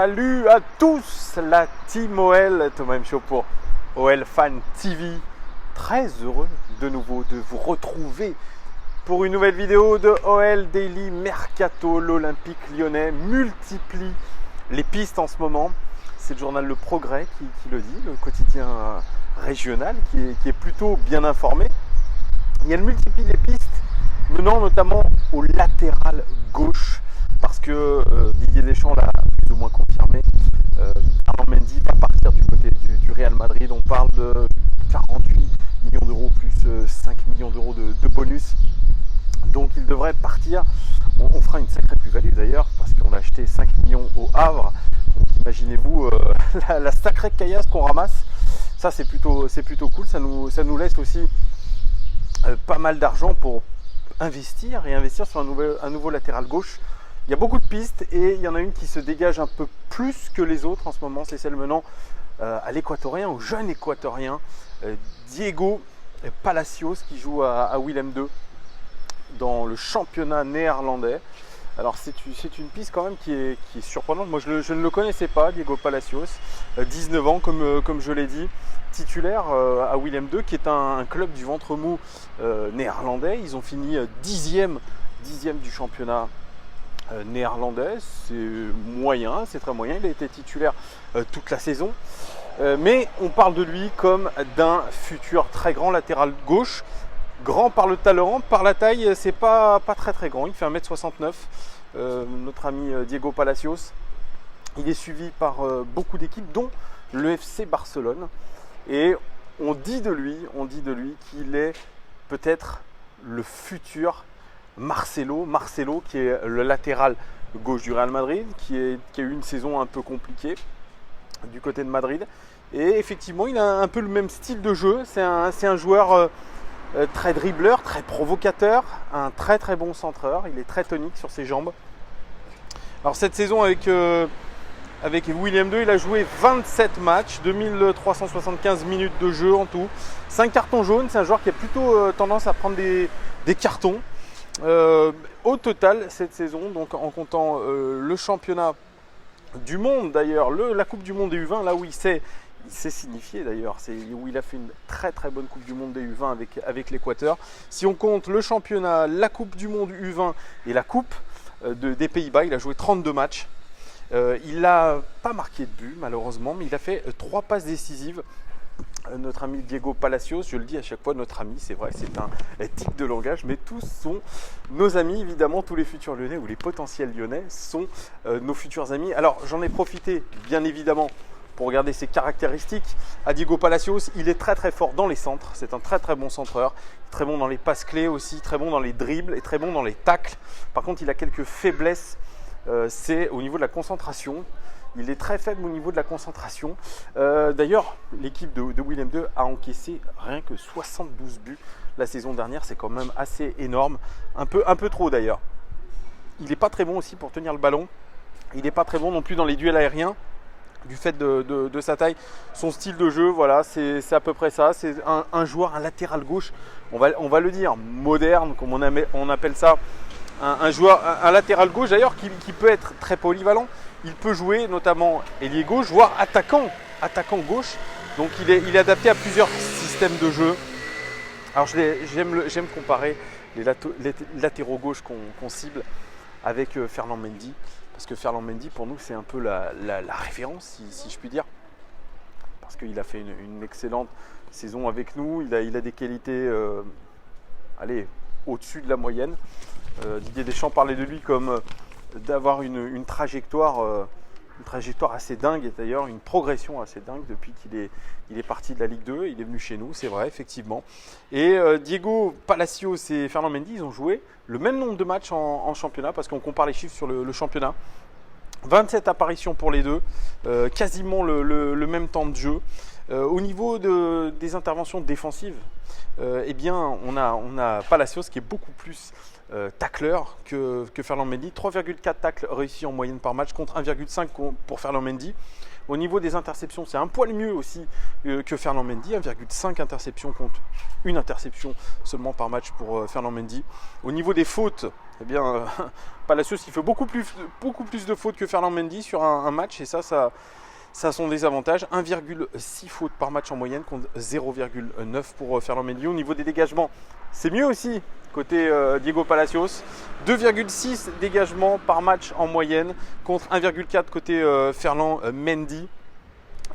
Salut à tous, la team OL, Thomas M. Show pour OL Fan TV. Très heureux de nouveau de vous retrouver pour une nouvelle vidéo de OL Daily Mercato. L'Olympique lyonnais multiplie les pistes en ce moment. C'est le journal Le Progrès qui le dit, le quotidien régional qui est plutôt bien informé. Et elle multiplie les pistes menant notamment au latéral gauche parce que Didier Deschamps l'a plus ou moins confirmé. Armand Mendy va partir du côté du Real Madrid. On parle de 48 millions d'euros plus 5 millions d'euros de bonus. Donc il devrait partir. On fera une sacrée plus-value d'ailleurs parce qu'on a acheté 5 millions au Havre. Donc imaginez-vous la sacrée caillasse qu'on ramasse. Ça c'est plutôt cool. Ça nous laisse aussi pas mal d'argent pour investir sur un nouveau latéral gauche. Il y a beaucoup de pistes et il y en a une qui se dégage un peu plus que les autres en ce moment, c'est celle menant à l'équatorien, au jeune équatorien Diego Palacios qui joue à Willem II dans le championnat néerlandais. Alors c'est une piste quand même qui est surprenante. Moi je ne le connaissais pas, Diego Palacios, 19 ans comme je l'ai dit, titulaire à Willem II qui est un club du ventre mou néerlandais. Ils ont fini dixième du championnat néerlandais, c'est moyen, c'est très moyen. Il a été titulaire toute la saison, mais on parle de lui comme d'un futur très grand latéral gauche. Grand par le talent, par la taille, c'est pas très grand. Il fait 1m69. Notre ami Diego Palacios, il est suivi par beaucoup d'équipes, dont le FC Barcelone. Et on dit de lui qu'il est peut-être le futur Marcelo qui est le latéral gauche du Real Madrid, qui a eu une saison un peu compliquée du côté de Madrid. Et effectivement, il a un peu le même style de jeu. C'est un joueur très dribbleur, très provocateur, un très bon centreur. Il est très tonique sur ses jambes. Alors cette saison avec Willem II, il a joué 27 matchs, 2375 minutes de jeu en tout, 5 cartons jaunes. C'est un joueur qui a plutôt tendance à prendre des cartons. Au total cette saison, donc en comptant le championnat du monde d'ailleurs, la Coupe du Monde des U20, là où il s'est signifié d'ailleurs, c'est où il a fait une très bonne Coupe du Monde des U20 avec l'Équateur. Si on compte le championnat, la Coupe du Monde U20 et la Coupe des Pays-Bas, il a joué 32 matchs. Il n'a pas marqué de but malheureusement, mais il a fait 3 passes décisives. Notre ami Diego Palacios, je le dis à chaque fois, notre ami, c'est vrai, c'est un tic de langage, mais tous sont nos amis, évidemment, tous les futurs lyonnais ou les potentiels lyonnais sont nos futurs amis. Alors j'en ai profité, bien évidemment, pour regarder ses caractéristiques. À Diego Palacios, il est très fort dans les centres, c'est un très bon centreur, très bon dans les passes clés aussi, très bon dans les dribbles et très bon dans les tacles. Par contre, il a quelques faiblesses, c'est au niveau de la concentration. Il est très faible au niveau de la concentration. D'ailleurs, l'équipe de Willem II a encaissé rien que 72 buts la saison dernière. C'est quand même assez énorme. Un peu trop d'ailleurs. Il n'est pas très bon aussi pour tenir le ballon. Il n'est pas très bon non plus dans les duels aériens. Du fait de sa taille, son style de jeu, voilà, c'est à peu près ça. C'est un joueur, un latéral gauche, on va le dire, moderne, comme on appelle ça. Un latéral gauche d'ailleurs qui peut être très polyvalent. Il peut jouer notamment ailier gauche, voire attaquant gauche. Donc il est adapté à plusieurs systèmes de jeu. Alors j'aime comparer les latéraux gauche qu'on cible avec Ferland Mendy. Parce que Ferland Mendy pour nous c'est un peu la référence si je puis dire. Parce qu'il a fait une excellente saison avec nous. Il a des qualités au-dessus de la moyenne. Didier Deschamps parlait de lui comme d'avoir une trajectoire assez dingue, et d'ailleurs une progression assez dingue depuis qu'il est parti de la Ligue 2. Il est venu chez nous, c'est vrai, effectivement. Et Diego Palacios et Ferland Mendy, ils ont joué le même nombre de matchs en championnat, parce qu'on compare les chiffres sur le championnat. 27 apparitions pour les deux, quasiment le même temps de jeu. Au niveau des interventions défensives, eh bien, on a Palacios qui est beaucoup plus tacleur que Ferland Mendy. 3,4 tacles réussis en moyenne par match contre 1,5 pour Ferland Mendy. Au niveau des interceptions, c'est un poil mieux aussi que Ferland Mendy. 1,5 interceptions contre une interception seulement par match pour Ferland Mendy. Au niveau des fautes, eh bien, Palacios il fait beaucoup plus de fautes que Ferland Mendy sur un match et ça a son désavantage. 1,6 fautes par match en moyenne contre 0,9 pour Ferland Mendy. Au niveau des dégagements, c'est mieux aussi côté Diego Palacios. 2,6 dégagements par match en moyenne contre 1,4 côté Ferland Mendy.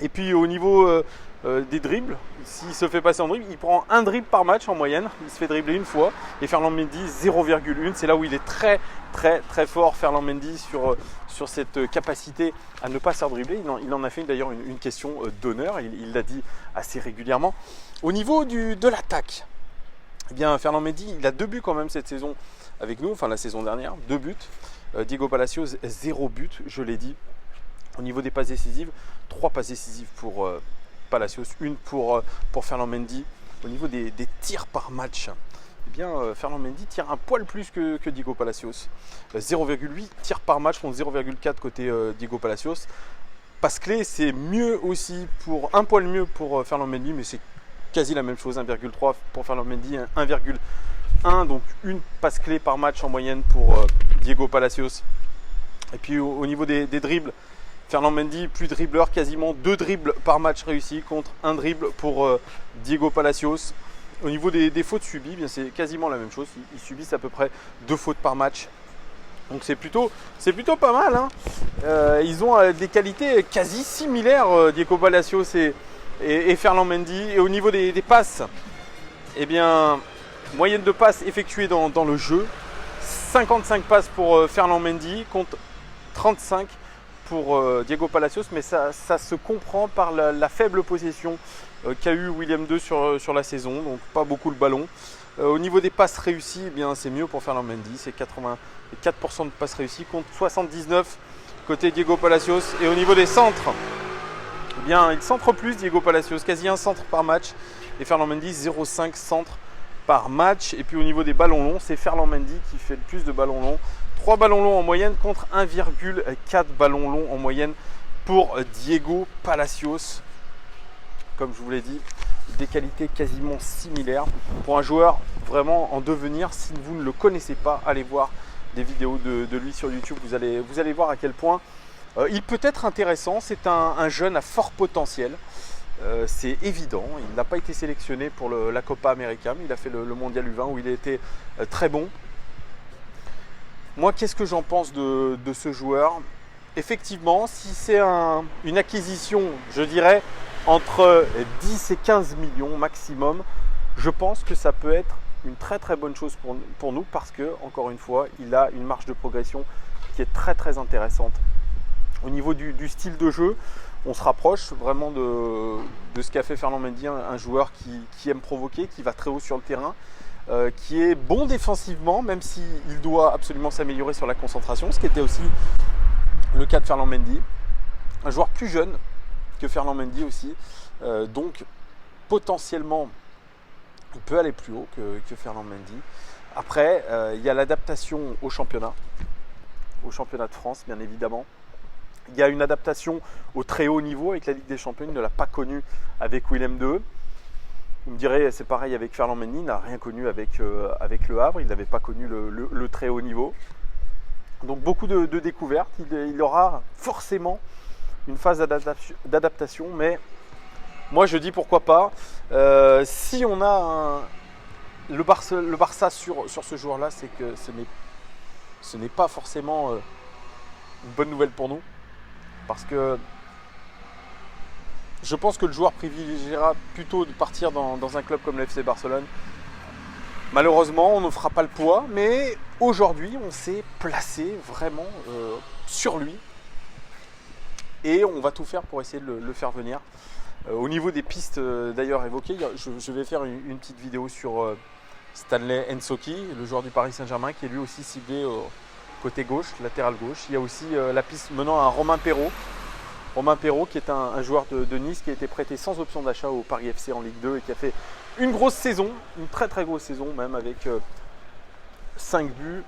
Et puis au niveau des dribbles, s'il se fait passer en dribble, il prend un dribble par match en moyenne. Il se fait dribbler une fois. Et Ferland Mendy 0,1. C'est là où il est très fort, Ferland Mendy, sur cette capacité à ne pas se faire dribbler. Il en a fait d'ailleurs une question d'honneur. Il l'a dit assez régulièrement. Au niveau de l'attaque, eh bien, Ferland Mendy, il a 2 buts quand même cette saison avec nous, enfin la saison dernière, 2 buts. Diego Palacios, 0 but, je l'ai dit. Au niveau des passes décisives, 3 passes décisives pour Palacios, 1 pour Ferland Mendy. Au niveau des tirs par match, eh bien, Ferland Mendy tire un poil plus que Diego Palacios. 0,8 tirs par match contre 0,4 côté Diego Palacios. Passe clé, c'est mieux aussi, un poil mieux pour Ferland Mendy, mais c'est quasi la même chose, 1,3 pour Ferland Mendy, 1,1, donc une passe clé par match en moyenne pour Diego Palacios. Et puis au niveau des dribbles, Ferland Mendy, plus dribbleur, quasiment 2 dribbles par match réussis contre 1 dribble pour Diego Palacios. Au niveau des fautes subies, bien c'est quasiment la même chose, ils subissent à peu près 2 fautes par match. Donc c'est plutôt pas mal, hein. Ils ont des qualités quasi similaires, Diego Palacios et Ferland Mendy. Et au niveau des passes, eh bien, moyenne de passes effectuées dans le jeu, 55 passes pour Ferland Mendy contre 35 pour Diego Palacios, mais ça se comprend par la faible possession qu'a eu William II sur la saison, donc pas beaucoup le ballon. Au niveau des passes réussies, eh bien, c'est mieux pour Ferland Mendy, c'est 84% de passes réussies contre 79 côté Diego Palacios. Et au niveau des centres, eh bien, il centre plus Diego Palacios, quasi un centre par match, et Ferland Mendy 0,5 centres par match. Et puis au niveau des ballons longs, c'est Ferland Mendy qui fait le plus de ballons longs, 3 ballons longs en moyenne contre 1,4 ballons longs en moyenne pour Diego Palacios. Comme je vous l'ai dit, des qualités quasiment similaires pour un joueur vraiment en devenir. Si vous ne le connaissez pas, allez voir des vidéos de lui sur YouTube, vous allez voir à quel point il peut être intéressant. C'est un jeune à fort potentiel, c'est évident. Il n'a pas été sélectionné pour la Copa América, mais il a fait le Mondial U20 où il a été très bon. Moi, qu'est-ce que j'en pense de ce joueur? Effectivement, si c'est une acquisition, je dirais, entre 10 et 15 millions maximum, je pense que ça peut être une très bonne chose pour nous parce que, encore une fois, il a une marge de progression qui est très intéressante. Au niveau du style de jeu, on se rapproche vraiment de ce qu'a fait Ferland Mendy, un joueur qui aime provoquer, qui va très haut sur le terrain, qui est bon défensivement, même s'il doit absolument s'améliorer sur la concentration, ce qui était aussi le cas de Ferland Mendy. Un joueur plus jeune que Ferland Mendy aussi, donc potentiellement il peut aller plus haut que Ferland Mendy. Après, il y a l'adaptation au championnat de France bien évidemment. Il y a une adaptation au très haut niveau avec la Ligue des Champions, il ne l'a pas connu avec Willem II. Vous me direz, c'est pareil avec Ferland Mendy, il n'a rien connu avec Le Havre, il n'avait pas connu le très haut niveau. Donc beaucoup de découvertes, il aura forcément une phase d'adaptation, mais moi je dis pourquoi pas. Si on a le Barça sur ce joueur-là, c'est que ce n'est pas forcément une bonne nouvelle pour nous, parce que je pense que le joueur privilégiera plutôt de partir dans un club comme le FC Barcelone. Malheureusement, on ne fera pas le poids, mais aujourd'hui, on s'est placé vraiment sur lui. Et on va tout faire pour essayer de le faire venir. Au niveau des pistes d'ailleurs évoquées, je vais faire une petite vidéo sur Stanley Nsoki, le joueur du Paris Saint-Germain, qui est lui aussi ciblé côté gauche, latéral gauche. Il y a aussi la piste menant à Romain Perraud. Romain Perraud qui est un joueur de Nice qui a été prêté sans option d'achat au Paris FC en Ligue 2 et qui a fait une grosse saison, une très grosse saison même, avec 5 buts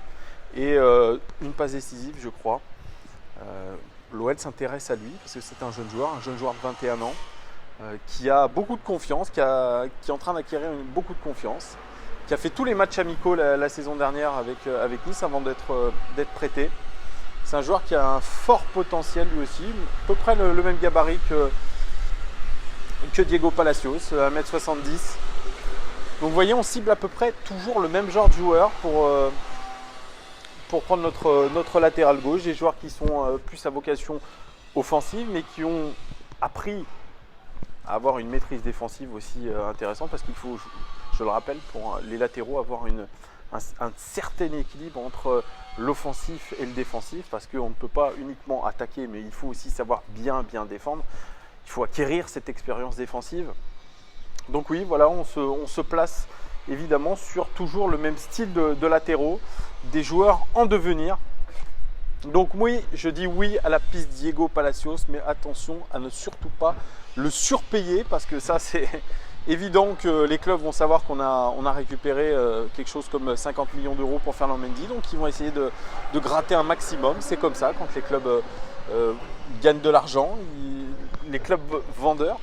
et une passe décisive, je crois. L'OL s'intéresse à lui parce que c'est un jeune joueur de 21 ans qui a beaucoup de confiance, qui est en train d'acquérir beaucoup de confiance, qui a fait tous les matchs amicaux la saison dernière avec Nice avant d'être prêté. C'est un joueur qui a un fort potentiel lui aussi, à peu près le même gabarit que Diego Palacios, 1m70. Donc vous voyez, on cible à peu près toujours le même genre de joueur pour prendre notre latéral gauche, des joueurs qui sont plus à vocation offensive, mais qui ont appris à avoir une maîtrise défensive aussi intéressante, parce qu'il faut, je le rappelle, pour les latéraux, avoir un certain équilibre entre l'offensif et le défensif, parce qu'on ne peut pas uniquement attaquer, mais il faut aussi savoir bien défendre. Il faut acquérir cette expérience défensive. Donc oui, voilà, on se place évidemment sur toujours le même style de latéraux, des joueurs en devenir. Donc oui, je dis oui à la piste Diego Palacios, mais attention à ne surtout pas le surpayer, parce que ça c'est évident que les clubs vont savoir qu'on a récupéré quelque chose comme 50 millions d'euros pour Ferland Mendy, donc ils vont essayer de gratter un maximum. C'est comme ça quand les clubs gagnent de l'argent, les clubs vendeurs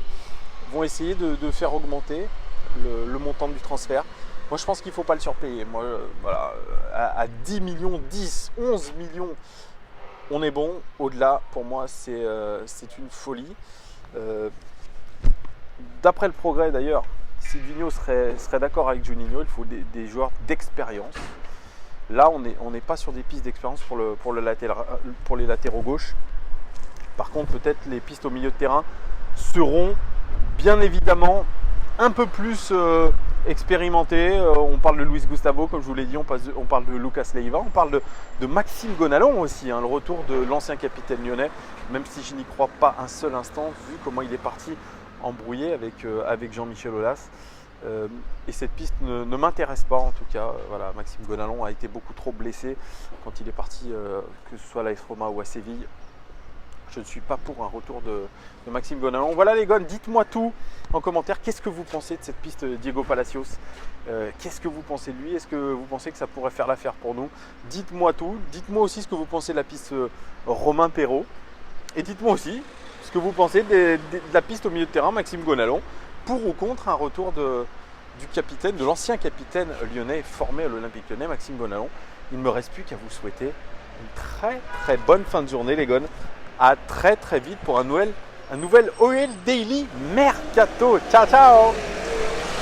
vont essayer de faire augmenter le montant du transfert. Moi je pense qu'il ne faut pas le surpayer. Moi voilà, à 10 millions, 10, 11 millions, on est bon. Au-delà, pour moi, c'est une folie. D'après le progrès d'ailleurs, Silvinho serait d'accord avec Juninho, il faut des joueurs d'expérience. Là, on n'est pas sur des pistes d'expérience pour les latéraux gauche. Par contre, peut-être les pistes au milieu de terrain seront bien évidemment un peu plus expérimenté. On parle de Luis Gustavo, comme je vous l'ai dit, on parle de Lucas Leiva, on parle de Maxime Gonalon aussi, hein, le retour de l'ancien capitaine lyonnais, même si je n'y crois pas un seul instant, vu comment il est parti embrouillé avec Jean-Michel Aulas. Et cette piste ne m'intéresse pas en tout cas. Voilà, Maxime Gonalon a été beaucoup trop blessé quand il est parti, que ce soit à l'AS Roma ou à Séville. Je ne suis pas pour un retour de Maxime Gonalon. Voilà les gars, dites-moi tout en commentaire. Qu'est-ce que vous pensez de cette piste Diego Palacios? Qu'est-ce que vous pensez de lui? Est-ce que vous pensez que ça pourrait faire l'affaire pour nous? Dites-moi tout. Dites-moi aussi ce que vous pensez de la piste Romain Perraud. Et dites-moi aussi ce que vous pensez de la piste au milieu de terrain, Maxime Gonalon, pour ou contre un retour du capitaine, de l'ancien capitaine lyonnais formé à l'Olympique Lyonnais, Maxime Gonalon. Il ne me reste plus qu'à vous souhaiter une très bonne fin de journée les gars. À très vite pour un nouvel OL Daily Mercato. Ciao ciao.